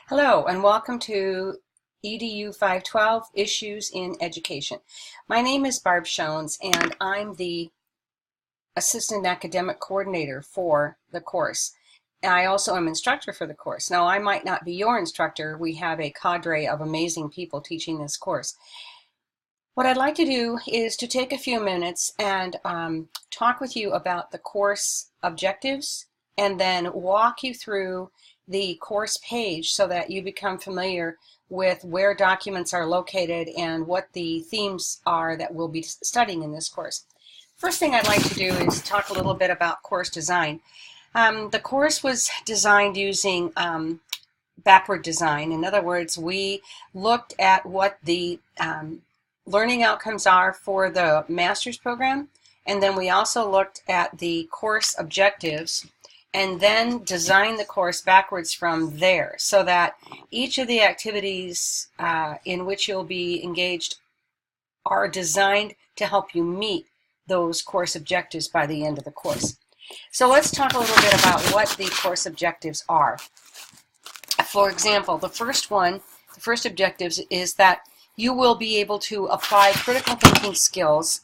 Hello and welcome to EDU 512 Issues in Education. My name is Barb Shones and I'm the Assistant Academic Coordinator for the course. I also am instructor for the course. Now, I might not be your instructor. We have a cadre of amazing people teaching this course. What I'd like to do is to take a few minutes and talk with you about the course objectives and then walk you through the course page so that you become familiar with where documents are located and what the themes are that we'll be studying in this course. First thing I'd like to do is talk a little bit about course design. The course was designed using backward design. In other words, we looked at what the learning outcomes are for the master's program, and then we also looked at the course objectives and then designed the course backwards from there so that each of the activities in which you'll be engaged are designed to help you meet those course objectives by the end of the course. So let's talk a little bit about what the course objectives are. For example, the first objective is that you will be able to apply critical thinking skills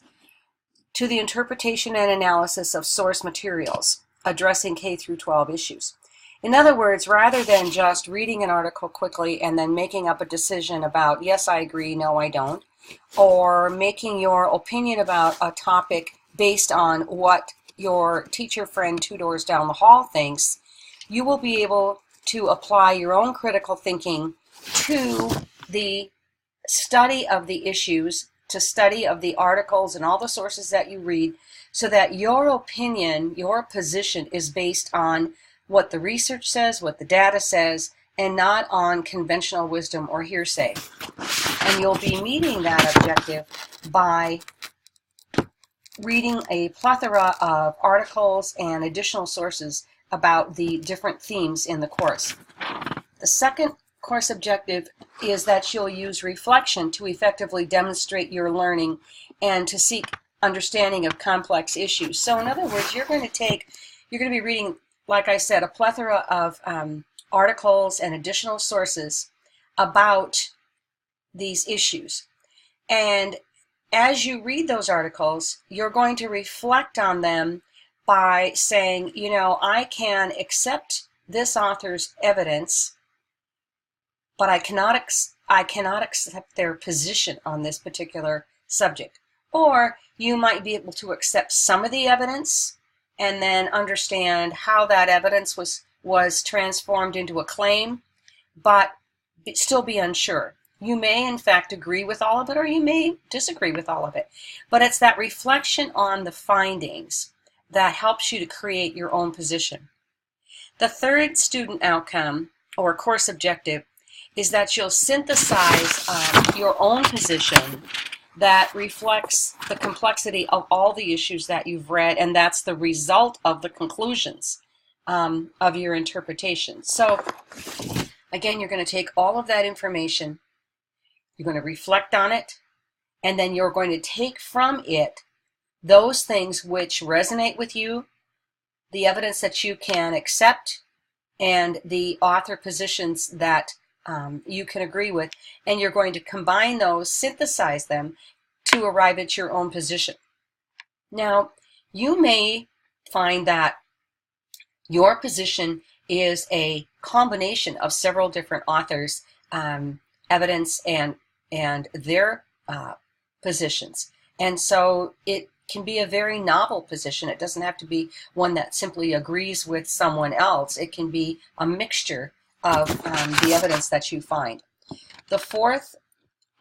to the interpretation and analysis of source materials addressing K through 12 issues. In other words, rather than just reading an article quickly and then making up a decision about, yes, I agree, no, I don't, or making your opinion about a topic based on what your teacher friend 2 doors down the hall thinks, you will be able to apply your own critical thinking to the study of the issues, to study of the articles and all the sources that you read, so that your opinion, your position is based on what the research says, what the data says, and not on conventional wisdom or hearsay. And you'll be meeting that objective by reading a plethora of articles and additional sources about the different themes in the course. The second course objective is that you'll use reflection to effectively demonstrate your learning and to seek understanding of complex issues. So in other words, you're going to be reading, like I said, a plethora of articles and additional sources about these issues. And as you read those articles, you're going to reflect on them by saying, you know, I can accept this author's evidence, but I cannot accept their position on this particular subject. Or you might be able to accept some of the evidence and then understand how that evidence was transformed into a claim, but still be unsure. You may, in fact, agree with all of it, or you may disagree with all of it. But it's that reflection on the findings that helps you to create your own position. The third student outcome, or course objective, is that you'll synthesize your own position that reflects the complexity of all the issues that you've read, and that's the result of the conclusions of your interpretation. So, again, you're going to take all of that information, you're going to reflect on it, and then you're going to take from it those things which resonate with you, the evidence that you can accept, and the author positions that you can agree with, and you're going to combine those, synthesize them to arrive at your own position. Now, you may find that your position is a combination of several different authors' evidence and their positions, and so it can be a very novel position. It doesn't have to be one that simply agrees with someone else. It can be a mixture of the evidence that you find. The fourth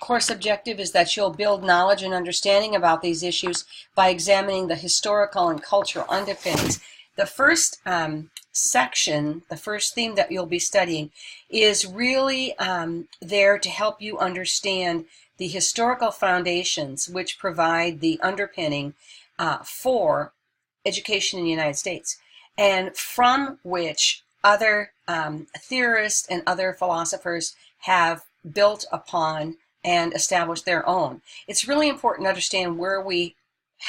course objective is that you'll build knowledge and understanding about these issues by examining the historical and cultural underpinnings. The first section, the first theme that you'll be studying, is really there to help you understand the historical foundations which provide the underpinning for education in the United States, and from which other theorists and other philosophers have built upon and established their own. It's really important to understand where we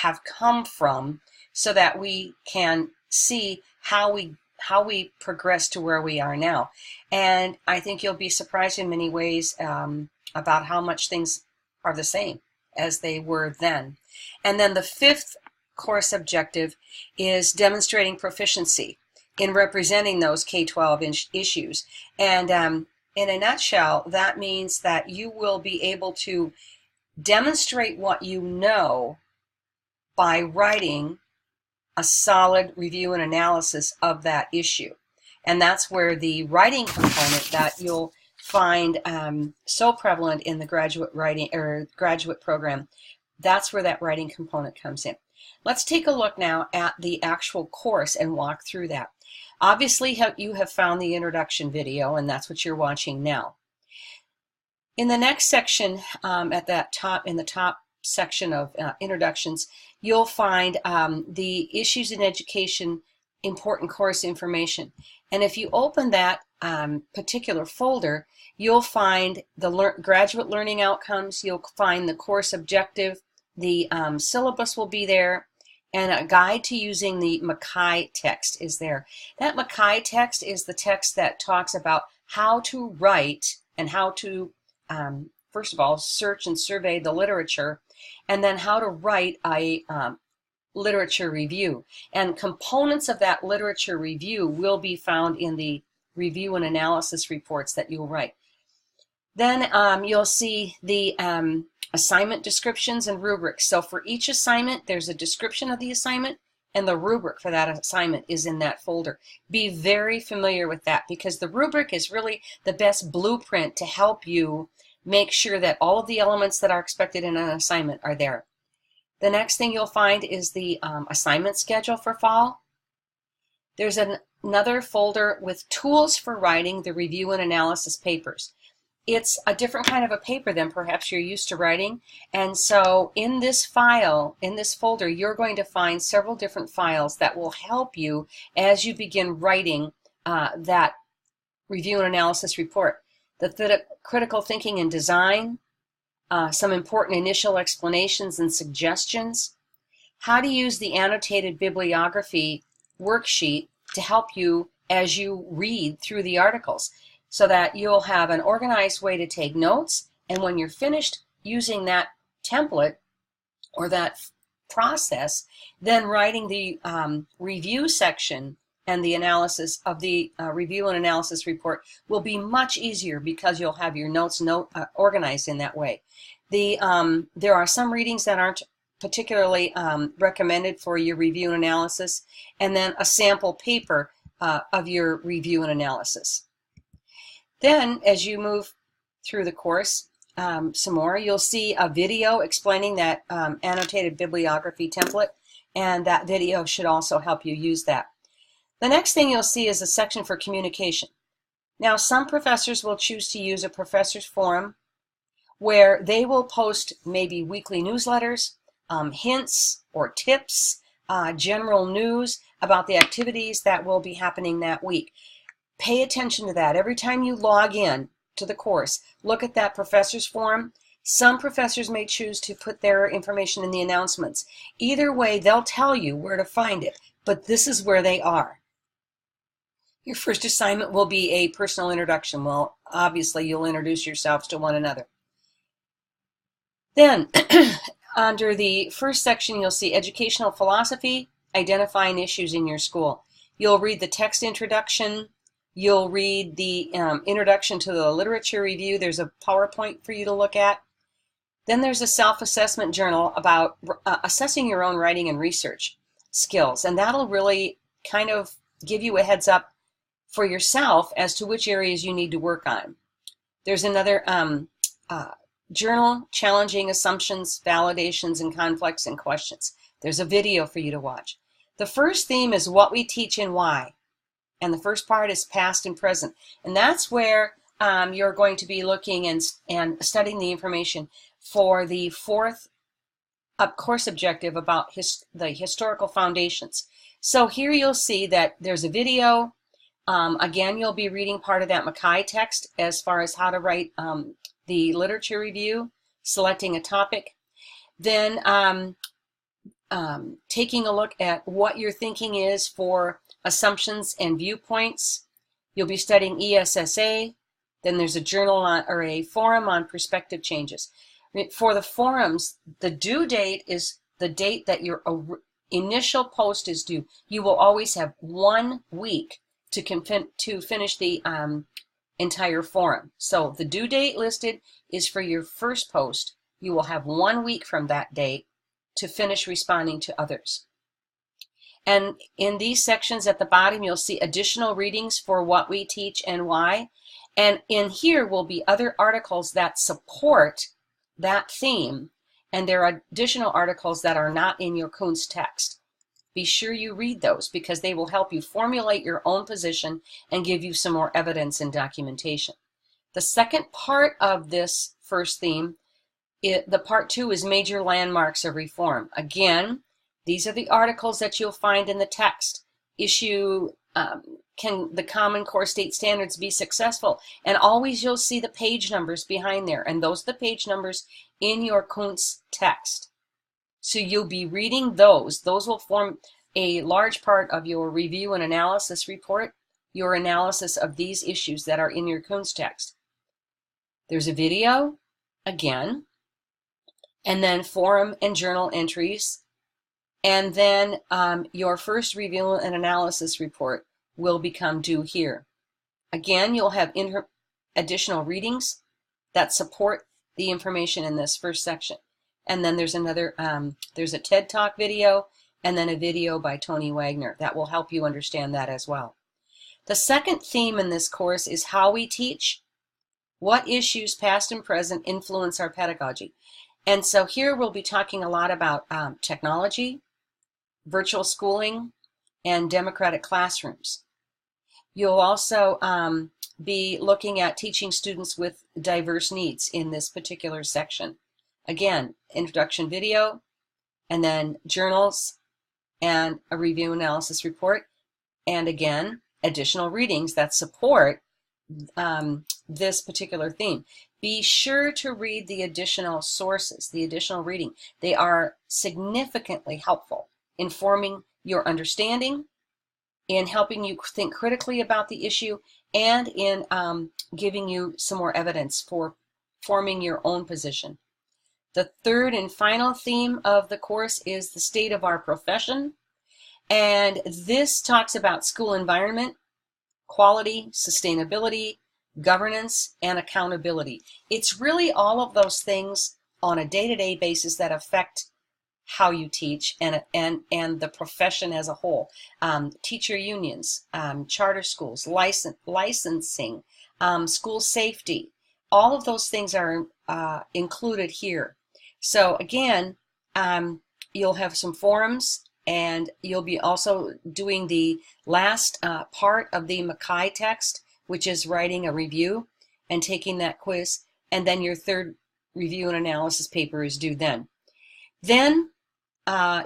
have come from so that we can see how how we progress to where we are now. And I think you'll be surprised in many ways about how much things are the same as they were then. And then the fifth course objective is demonstrating proficiency in representing those K-12 issues. And in a nutshell, that means that you will be able to demonstrate what you know by writing a solid review and analysis of that issue. And that's where the writing component that you'll find so prevalent in the graduate writing or graduate program, that's where that writing component comes in. Let's take a look now at the actual course and walk through that. Obviously, you have found the introduction video, and that's what you're watching now. In the next section, at that top, in the top section of introductions, you'll find the issues in education, important course information. And if you open that particular folder, you'll find the graduate learning outcomes, you'll find the course objective, the syllabus will be there, and a guide to using the McKay text is there. That McKay text is the text that talks about how to write and how to, first of all, search and survey the literature, and then how to write a literature review. And components of that literature review will be found in the review and analysis reports that you'll write. Then you'll see the assignment descriptions and rubrics. So for each assignment, there's a description of the assignment, and the rubric for that assignment is in that folder. Be very familiar with that, because the rubric is really the best blueprint to help you make sure that all of the elements that are expected in an assignment are there. The next thing you'll find is the assignment schedule for fall. There's another folder with tools for writing the review and analysis papers. It's a different kind of a paper than perhaps you're used to writing, and so in this file, in this folder, you're going to find several different files that will help you as you begin writing that review and analysis report. The critical thinking and design, some important initial explanations and suggestions, how to use the annotated bibliography worksheet to help you as you read through the articles, so that you'll have an organized way to take notes, and when you're finished using that template or that process, then writing the review section and the analysis of the review and analysis report will be much easier, because you'll have your notes organized in that way. There are some readings that aren't particularly recommended for your review and analysis, and then a sample paper of your review and analysis. Then, as you move through the course some more, you'll see a video explaining that annotated bibliography template, and that video should also help you use that. The next thing you'll see is a section for communication. Now, some professors will choose to use a professor's forum, where they will post maybe weekly newsletters, hints or tips, general news about the activities that will be happening that week. Pay attention to that. Every time you log in to the course, look at that professor's forum. Some professors may choose to put their information in the announcements. Either way, they'll tell you where to find it, but this is where they are. Your first assignment will be a personal introduction. Well, obviously, you'll introduce yourselves to one another. Then, under the first section, you'll see educational philosophy, identifying issues in your school. You'll read the text introduction. You'll read the introduction to the literature review. There's a PowerPoint for you to look at. Then there's a self-assessment journal about assessing your own writing and research skills, and that'll really kind of give you a heads up for yourself as to which areas you need to work on. There's another journal, challenging assumptions, validations, and conflicts and questions. There's a video for you to watch. The first theme is what we teach and why. And the first part is past and present. And that's where you're going to be looking and studying the information for the fourth course objective about the historical foundations. So here you'll see that there's a video. Again, you'll be reading part of that McKay text as far as how to write the literature review, selecting a topic. Then taking a look at what your thinking is for assumptions and viewpoints. You'll be studying ESSA. Then there's a journal or a forum on perspective changes. For the forums, the due date is the date that your initial post is due. You will always have 1 week to finish the entire forum. So the due date listed is for your first post. You will have 1 week from that date to finish responding to others. And in these sections at the bottom, you'll see additional readings for what we teach and why. And in here will be other articles that support that theme. And there are additional articles that are not in your Kuntz text. Be sure you read those because they will help you formulate your own position and give you some more evidence and documentation. The second part of this first theme, the part 2, is major landmarks of reform. Again, these are the articles that you'll find in the text. Issue, can the Common Core state standards be successful? And always you'll see the page numbers behind there. And those are the page numbers in your Kuntz text. So you'll be reading those. Those will form a large part of your review and analysis report, your analysis of these issues that are in your Kuntz text. There's a video, again, and then forum and journal entries. And then your first review and analysis report will become due here. Again, you'll have additional readings that support the information in this first section. And then there's there's a TED Talk video and then a video by Tony Wagner that will help you understand that as well. The second theme in this course is how we teach, what issues past and present influence our pedagogy. And so here we'll be talking a lot about technology, virtual schooling, and democratic classrooms. You'll also be looking at teaching students with diverse needs in this particular section. Again, introduction video, and then journals, and a review analysis report, and again, additional readings that support this particular theme. Be sure to read the additional sources, the additional reading. They are significantly helpful in forming your understanding, in helping you think critically about the issue, and in giving you some more evidence for forming your own position. The third and final theme of the course is the state of our profession. And this talks about school environment, quality, sustainability, governance, and accountability. It's really all of those things on a day-to-day basis that affect how you teach and the profession as a whole. Teacher unions, charter schools, licensing, school safety, all of those things are included here. So again, you'll have some forums, and you'll be also doing the last part of the Mackay text, which is writing a review and taking that quiz, and then your third review and analysis paper is due then. Then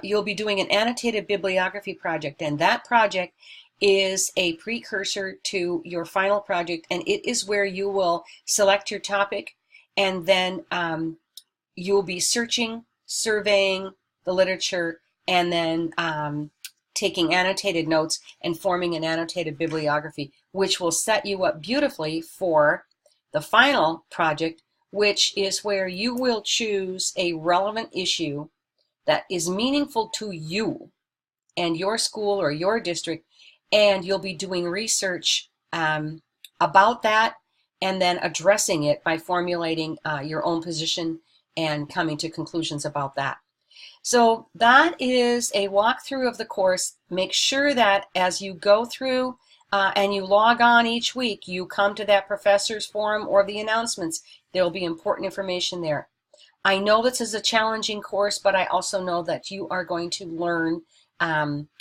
you'll be doing an annotated bibliography project, and that project is a precursor to your final project, and it is where you will select your topic, and then you'll be searching, surveying the literature, and then taking annotated notes and forming an annotated bibliography, which will set you up beautifully for the final project, which is where you will choose a relevant issue that is meaningful to you and your school or your district, and you'll be doing research about that and then addressing it by formulating your own position and coming to conclusions about that. So that is a walkthrough of the course. Make sure that as you go through and you log on each week, you come to that professor's forum or the announcements. There will be important information there. I know this is a challenging course, but I also know that you are going to learn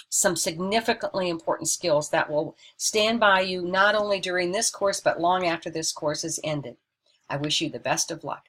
some significantly important skills that will stand by you not only during this course, but long after this course is ended. I wish you the best of luck.